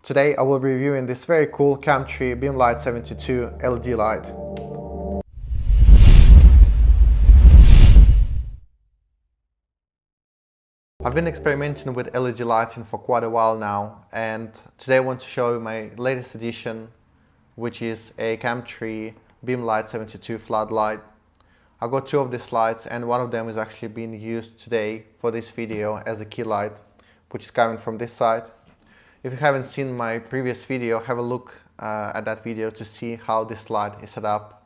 Today I will be reviewing this very cool Camtree Lite 72 LED light. I've been experimenting with LED lighting for quite a while now, and today I want to show you my latest addition, which is a Camtree Lite 72 floodlight. I've got two of these lights, and one of them is actually being used today for this video as a key light, which is coming from this side. If you haven't seen my previous video, have a look at that video to see how this light is set up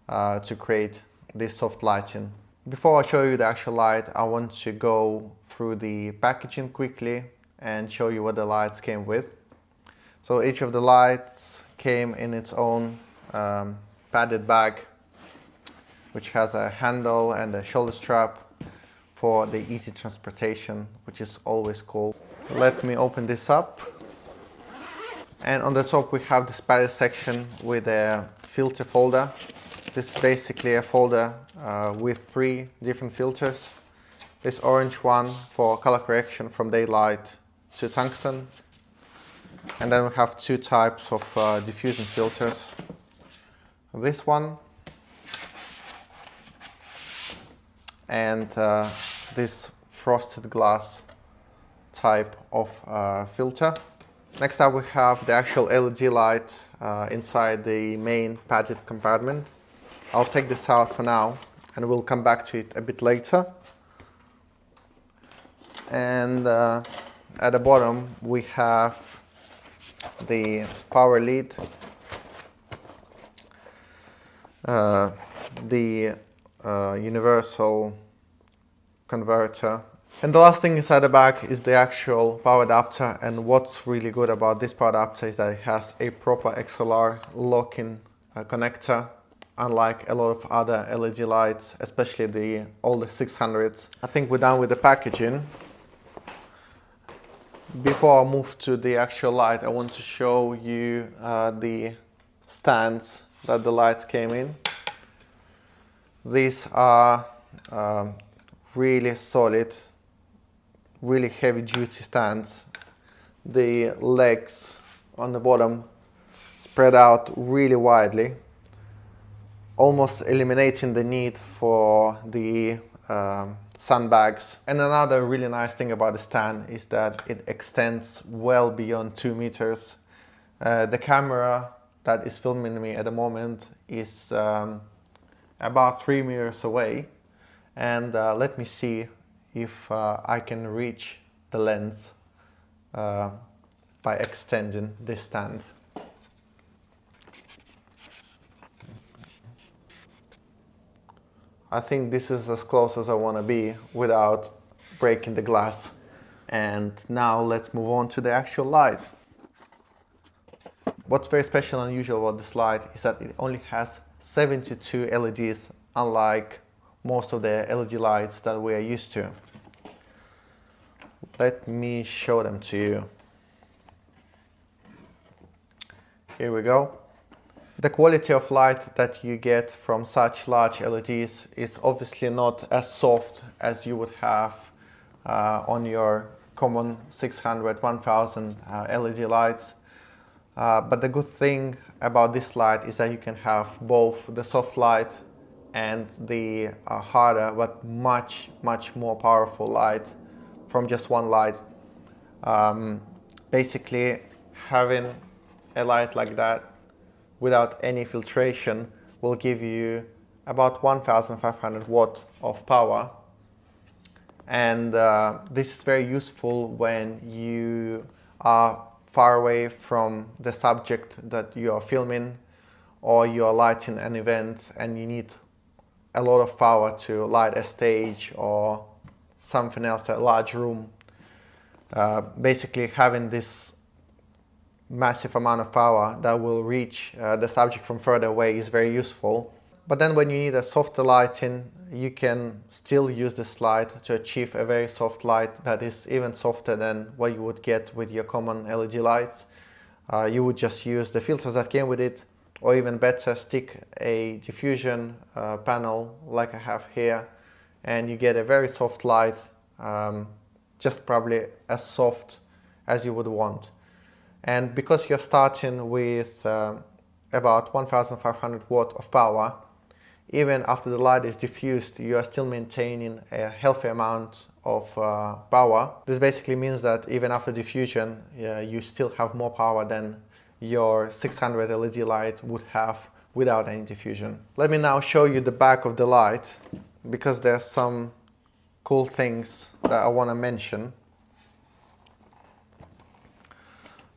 to create this soft lighting. Before I show you the actual light, I want to go through the packaging quickly and show you what the lights came with. So each of the lights came in its own padded bag, which has a handle and a shoulder strap for the easy transportation, which is always cool. Let me open this up. And on the top we have this padded section with a filter folder. This is basically a folder with 3 different filters. This orange one for color correction from daylight to tungsten. And then we have 2 types of diffusion filters. This one and this frosted glass type of filter. Next up we have the actual LED light inside the main padded compartment. I'll take this out for now and we'll come back to it a bit later. And at the bottom we have the power lead, the universal converter, and the last thing inside the bag is the actual power adapter. And what's really good about this power adapter is that it has a proper XLR lock-in connector, unlike a lot of other LED lights, especially the older 600s. I think we're done with the packaging. Before I move to the actual light, I want to show you the stands that the lights came in. These are really solid, really heavy duty stands. The legs on the bottom spread out really widely, almost eliminating the need for the sandbags. And another really nice thing about the stand is that it extends well beyond 2 meters. The camera that is filming me at the moment is about 3 meters away, and let me see if I can reach the lens by extending this stand. I think this is as close as I want to be without breaking the glass. And now let's move on to the actual light. What's very special and unusual about this light is that it only has 72 LEDs, unlike most of the LED lights that we are used to. Let me show them to you. Here we go. The quality of light that you get from such large LEDs is obviously not as soft as you would have on your common 600, 1000 LED lights. But the good thing about this light is that you can have both the soft light and the harder but much more powerful light from just one light. Basically, having a light like that without any filtration will give you about 1500 watts of power. And this is very useful when you are far away from the subject that you are filming, or you are lighting an event and you need a lot of power to light a stage or something else, a large room. Basically, having this massive amount of power that will reach the subject from further away is very useful. But then when you need a softer lighting, you can still use this light to achieve a very soft light that is even softer than what you would get with your common LED lights. You would just use the filters that came with it, or even better, stick a diffusion panel like I have here, and you get a very soft light, just probably as soft as you would want. And because you're starting with about 1500 watt of power, even after the light is diffused, you are still maintaining a healthy amount of power. This basically means that even after diffusion, you still have more power than your 600 LED light would have without any diffusion. Let me now show you the back of the light, because there's some cool things that I want to mention.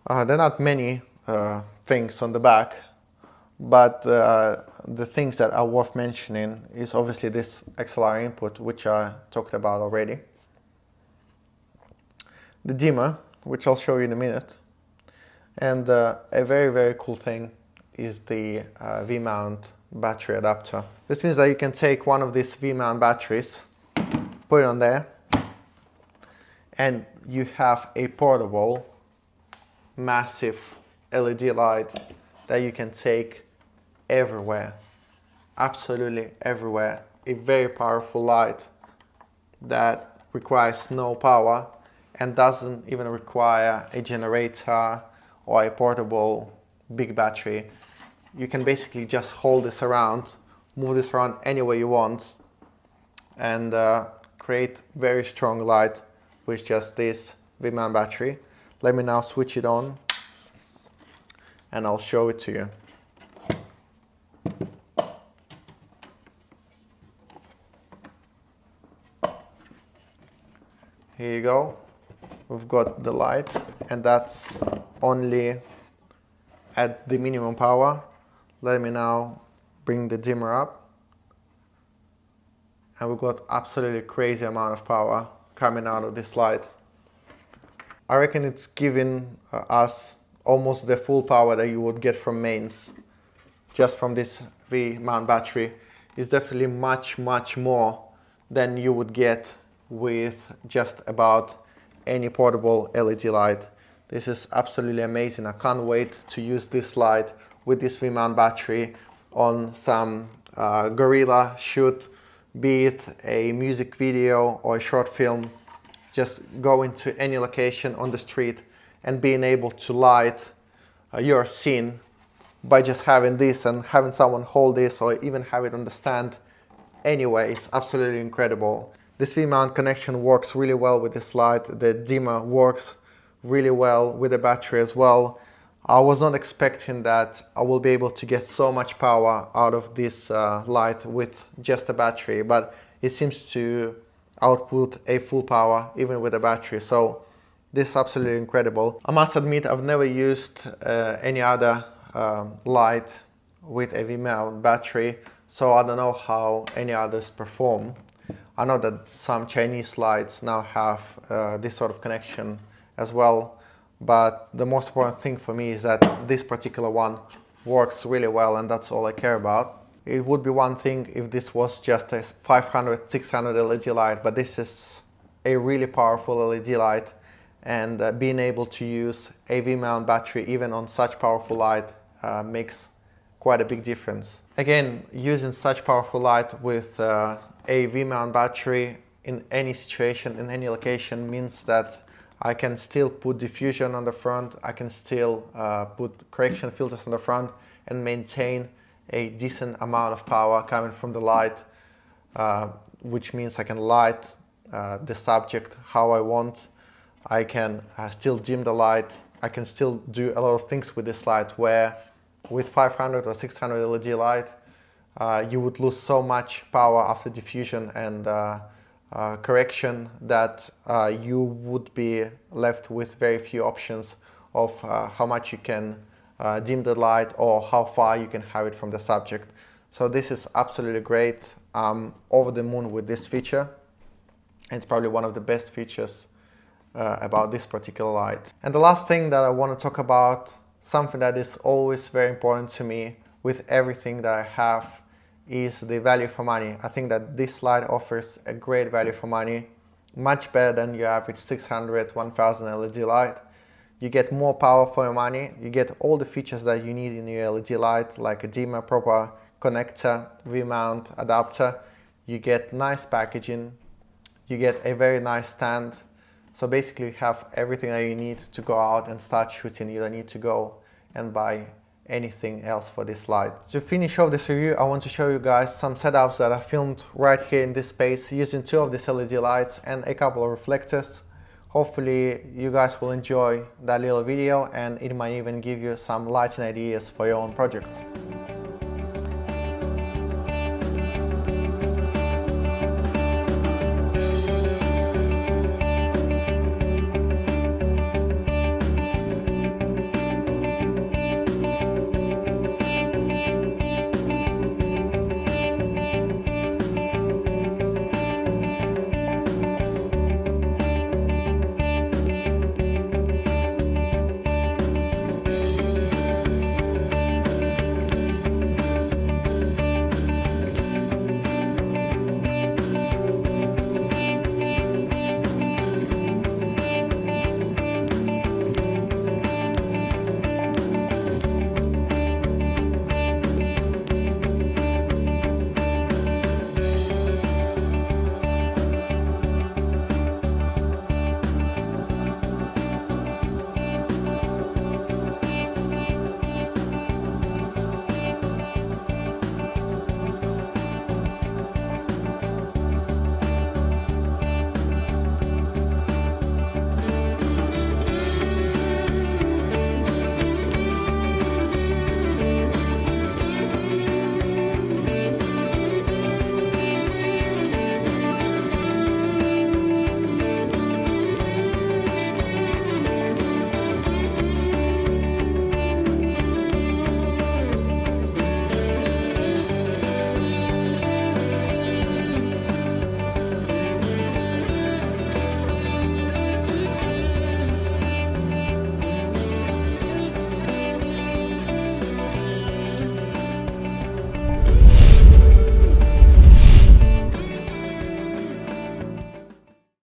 There are not many things on the back, but the things that are worth mentioning is obviously this XLR input, which I talked about already. The dimmer, which I'll show you in a minute. And a very, very cool thing is the V-mount battery adapter. This means that you can take one of these V-mount batteries, put it on there, and you have a portable, massive LED light that you can take everywhere, absolutely everywhere. A very powerful light that requires no power and doesn't even require a generator or a portable big battery. You can basically just hold this around, move this around any way you want, and create very strong light with just this V-mount battery. Let me now switch it on and I'll show it to you. Here you go. We've got the light, and that's only at the minimum power. Let me now bring the dimmer up, and we've got absolutely crazy amount of power coming out of this light. I reckon it's giving us almost the full power that you would get from mains just from this V-mount battery. It's definitely much, much more than you would get with just about any portable LED light. This is absolutely amazing. I can't wait to use this light with this V-mount battery on some guerrilla shoot, be it a music video or a short film. Just go into any location on the street and being able to light your scene by just having this and having someone hold this or even have it on the stand anyway. It's absolutely incredible. This V-mount connection works really well with this light. The dimmer works really well with the battery as well. I was not expecting that I will be able to get so much power out of this light with just a battery, but it seems to output a full power even with a battery. So this is absolutely incredible. I must admit I've never used any other light with a V-mount battery, so I don't know how any others perform. I know that some Chinese lights now have this sort of connection as well, but the most important thing for me is that this particular one works really well, and that's all I care about. It would be one thing if this was just a 500, 600 LED light, but this is a really powerful LED light, and being able to use a V-mount battery even on such powerful light makes quite a big difference. Again, using such powerful light with a V-mount battery in any situation, in any location, means that I can still put diffusion on the front, I can still put correction filters on the front and maintain a decent amount of power coming from the light, which means I can light the subject how I want. I can still dim the light. I can still do a lot of things with this light, where with 500 or 600 LED light, you would lose so much power after diffusion and correction that you would be left with very few options of how much you can dim the light or how far you can have it from the subject. So this is absolutely great. I'm over the moon with this feature. It's probably one of the best features about this particular light. And the last thing that I want to talk about, something that is always very important to me with everything that I have, is the value for money. I think that this light offers a great value for money, much better than your average 600, 1000 LED light. You get more power for your money, you get all the features that you need in your LED light, like a dimmer, proper connector, V-mount adapter. You get nice packaging, you get a very nice stand. So basically you have everything that you need to go out and start shooting. You don't need to go and buy anything else for this light. To finish off this review, I want to show you guys some setups that I filmed right here in this space using 2 of these LED lights and a couple of reflectors. Hopefully you guys will enjoy that little video, and it might even give you some lighting ideas for your own projects.